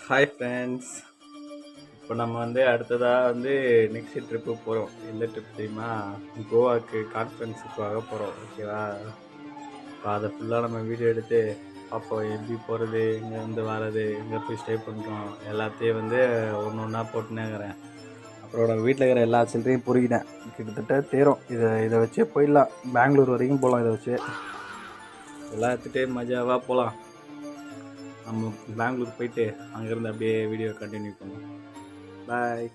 Hi friends. இப்போ நம்ம next trip போகிறோம். எந்த ட்ரிப் தெரியுமா? கோவாக்கு கான்ஃபரன்ஸுக்காக போகிறோம். ஓகேவா? இப்போ அதை ஃபுல்லாக நம்ம வீடியோ எடுத்து பார்ப்போம். எப்படி போகிறது, எங்கேருந்து வர்றது, எங்கே போய் ஸ்டே பண்ணுறோம், எல்லாத்தையும் ஒன்று ஒன்றா போட்டுனேங்கிறேன். அப்புறம் வீட்டில் இருக்கிற எல்லா சில்லறையும் பொறுக்கிட்டேன். கிட்டத்தட்ட தேரும். இதை வச்சே போயிடலாம். பெங்களூர் வரைக்கும் போகலாம். இதை வச்சு எல்லாம் எடுத்துகிட்டே மஜாவாக போகலாம். நம்ம பெங்களூர் போயிட்டு அங்கேருந்து அப்படியே வீடியோ கண்டினியூ பண்ணுவோம். பாய்.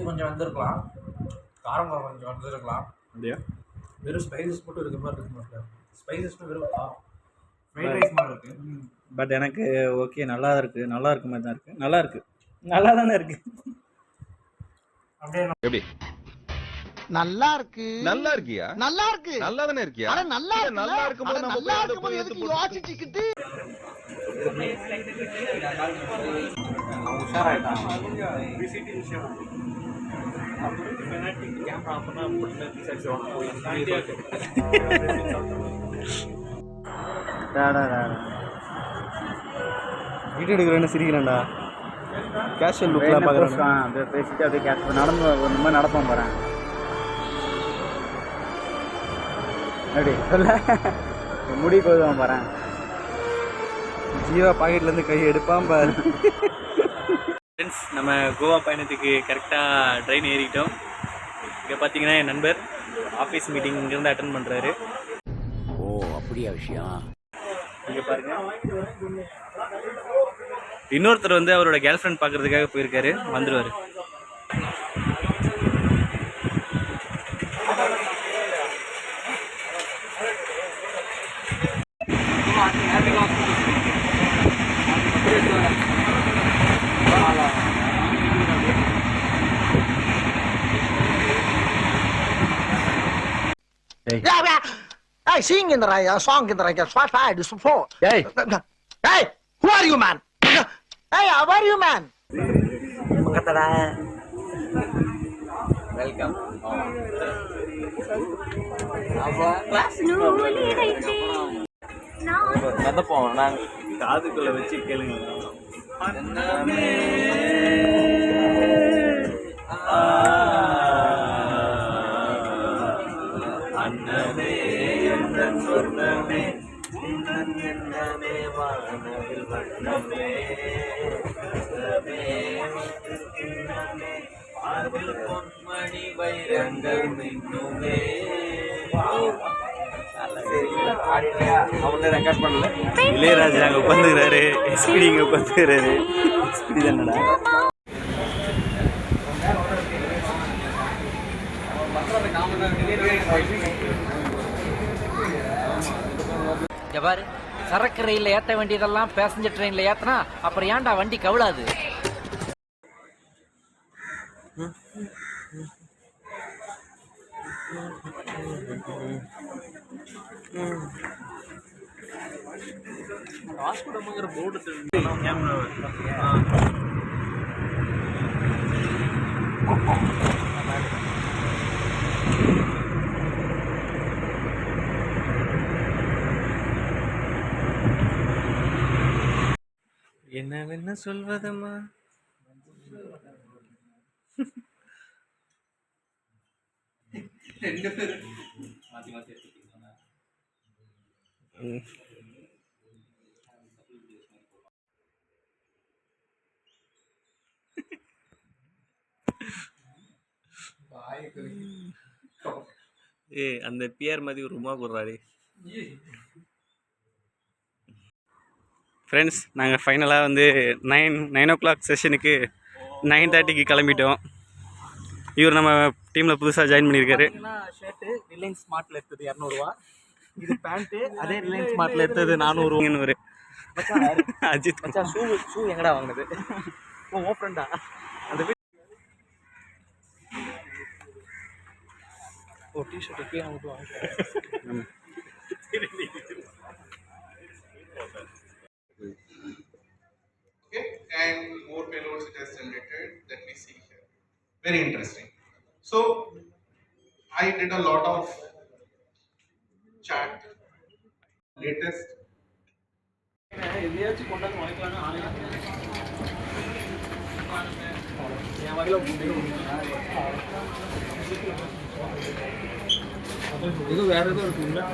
கொஞ்சம் வந்திருக்கலாம், காரம் கொஞ்சம் வந்திருக்கலாம். அப்படியா? வெறும் ஸ்பைசஸ் மட்டும் இருக்க மாதிரி இருக்கு மாட்டேன். ஸ்பைசஸ் வெறும் ஃப்ரைட் ரைஸ் மாதிரி இருக்கு. பட் எனக்கு ஓகே, நல்லா இருக்கு. நல்லா இருக்க மாதிரி தான் இருக்கு. நல்லா இருக்கு. நல்லா தானே இருக்கு. அப்படியே எப்படி நல்லா இருக்கு? நல்லா இருக்கியா? நல்லா இருக்கு. நல்லா தானே இருக்கியா? அட நல்லா இருக்கு. நல்லா இருக்கும்போது நம்ம நல்லா இருக்கும்போது எதுக்கு யோசிச்சிக்கிட்டு? வீடியோ எடுக்கிறேன்னு சிரிக்கிறேன்டா. கேஷுவல் லுக்கில் பார்க்குறேன். அப்படியே பேசிட்டு அப்படியே கேஷுவல் நடந்து ஒரு மாதிரி நடப்போம் போகிறேன். அப்படி சொல்ல முடி கோதுவான் பாறேன். ஜீவா பாக்கெட்லேருந்து கை எடுப்பான் பாரு. ஃப்ரெண்ட்ஸ், நம்ம கோவா பயணத்துக்கு கரெக்டாக ட்ரெயின் ஏறிட்டோம். இங்கே பார்த்தீங்கன்னா என் நண்பர் ஆஃபீஸ் மீட்டிங் இங்கேருந்து அட்டன் பண்ணுறாரு. ஓ, அப்படியா விஷயம்? இங்கே பாருங்க, இன்னொருத்தர் அவரோட கேர்ள் ஃப்ரெண்ட் பார்க்கறதுக்காக போயிருக்காரு. வந்துடுவார். Hey, sing in the song in the swat I do support. Hey, hey, who are you, man? Hey, how are you, man? Welcome. மிதப்போம். நாங்கள் காதுக்குள்ள வச்சு கேளுங்க. அண்ணனே எந்தன் சொர்ணமே, உன்னன் எண்ணமே வானவில் வண்ணமே, அதில் பொன்மணி வைரங்கள் மின்னுமே. அவங்கள ரெக்கார்ட் பண்ணல. இளையராஜா அங்கே உட்காந்துக்கிறாரு. எஸ்பிடி இங்கே உட்காந்துக்கிறாரு. எஸ்பிடி தானடா. ஜபாரு, சரக்கு ரயில்ல ஏற்ற வேண்டியதெல்லாம் பேசஞ்சர் ட்ரெயின்ல ஏத்தனா அப்புறம் ஏன்டா வண்டி கவுளாது? வாஸ்கோடமுங்கிற போர்டு தெரியும். என்னவென்ன சொல்வதம்மா? ம். அந்த பிஆர் மாதிரி ஒரு ரூமா போடுறாரு. ஃப்ரெண்ட்ஸ், நாங்கள் ஃபைனலாக வந்து 9 o'clock செஷனுக்கு 9:30க்கு கிளம்பிட்டோம். இவர் நம்ம டீமில் புதுசாக ஜாயின் பண்ணியிருக்காரு. ஷர்ட்டு ரிலையன்ஸ் ஸ்மார்ட்ல எடுத்தது 200 ரூபா. இது பேண்ட் அதே ரிலையன்ஸ் ஸ்மார்ட்ல எடுத்தது 400 ரூபா. அஜித் மச்சான் ஷூ எங்கடா வாங்குனது? ஓ ஃப்ரெண்டா? அந்த டி-ஷர்ட் எப்பயும் நமக்கு வாங்கிக்கலாம். Okay, and more payloads it has generated that we see here. Very interesting. So I did a lot of chat. Latest. எதையாச்சும் கொண்டாந்து வாங்கிக்கலாம்னு ஆலையா என் வகையில் இது வேற எதுவும் இருக்குங்களா?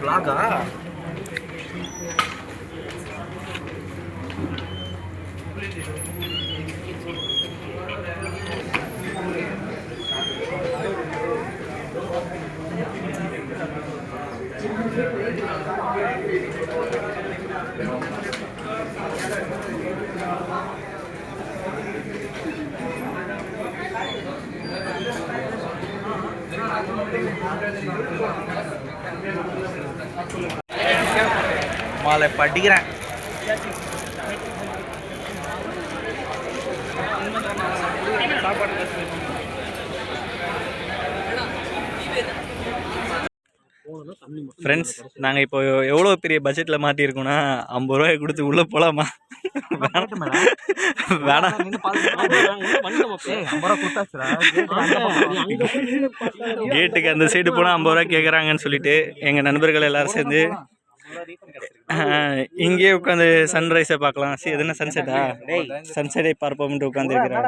vlog-ஆ? மாலை படிக்கிறேன். ஃப்ரெண்ட்ஸ், நாங்கள் இப்போ எவ்வளோ பெரிய பட்ஜெட்டில் மாட்டியிருக்கோன்னா 50 ரூபாய் கொடுத்து உள்ளே போகலாமா? வேணாம். கேட்டுக்கு அந்த சைடு போனால் 50 ரூபா கேட்குறாங்கன்னு சொல்லிட்டு எங்கள் நண்பர்கள் எல்லாரும் சேர்ந்து இங்கேயே உட்காந்து சன்ரைஸை பார்க்கலாம். சரி, எதுனா சன்செட்டா? சன்செட்டை பார்ப்போம்ட்டு உட்காந்துருக்கிறேன்.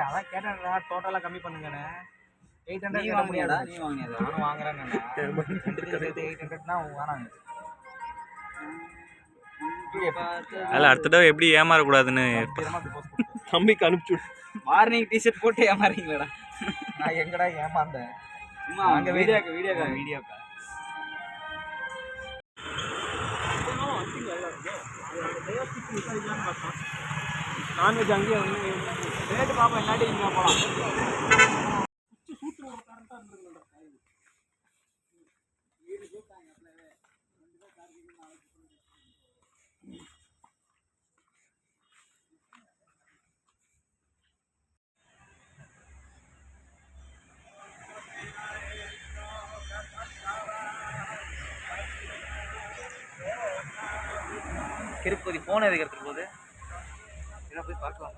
அதான் கேட்டேன், டோட்டலா கம்மி பண்ணுங்கண்ணே. 800 வாங்கினியாடா? நீ வாங்கினியா? நானும் வாங்குறேன். 800 வாங்க. அதில் அடுத்த தடவை எப்படி ஏமாறக்கூடாதுன்னு தம்பிக்கு அனுப்பிச்சு. மார்னிங் டிஷர்ட் போட்டு ஏமாறீங்களா? நான் எங்கடா ஏமாந்தேன்? அங்க வீடியோக்கா நான்வெஜ் அங்கேயே ரேட்டு பாப்பா என்னாடி இங்கே போகலாம். திருப்பதி போன எதுக்கு எடுத்துட்டு போகுது? இதை போய் பார்க்கலாம்.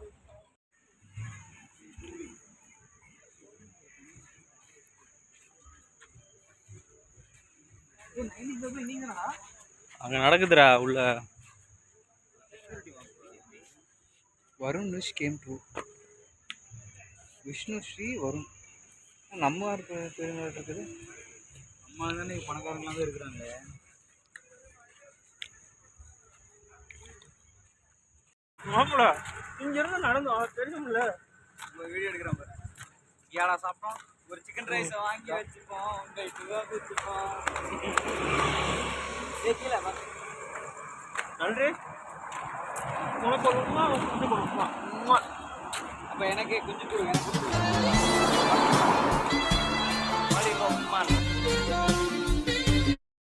அங்கே நடக்குதுடா உள்ள. வருண் நிஷ் கேம் ட்ரூ. விஷ்ணு ஸ்ரீ வருண் நம்ம இருக்குது. அம்மா தானே பணக்காரங்களாம் தான் இருக்கிறாங்க. இங்க இருந்து நடந்து தெரியும்ல வீடியோ எடுக்கிறேன் பாரு ஏடா சாப்பிட்டோம் ஒரு சிக்கன் ரைஸ் வாங்கி வச்சுப்போம் உங்க இதுவாக வச்சுப்போம் கீழே நன்றி உனக்கு கொடுக்குமா கொஞ்சம் கொடுக்குமா அப்போ எனக்கு கொஞ்சம் கொடுங்க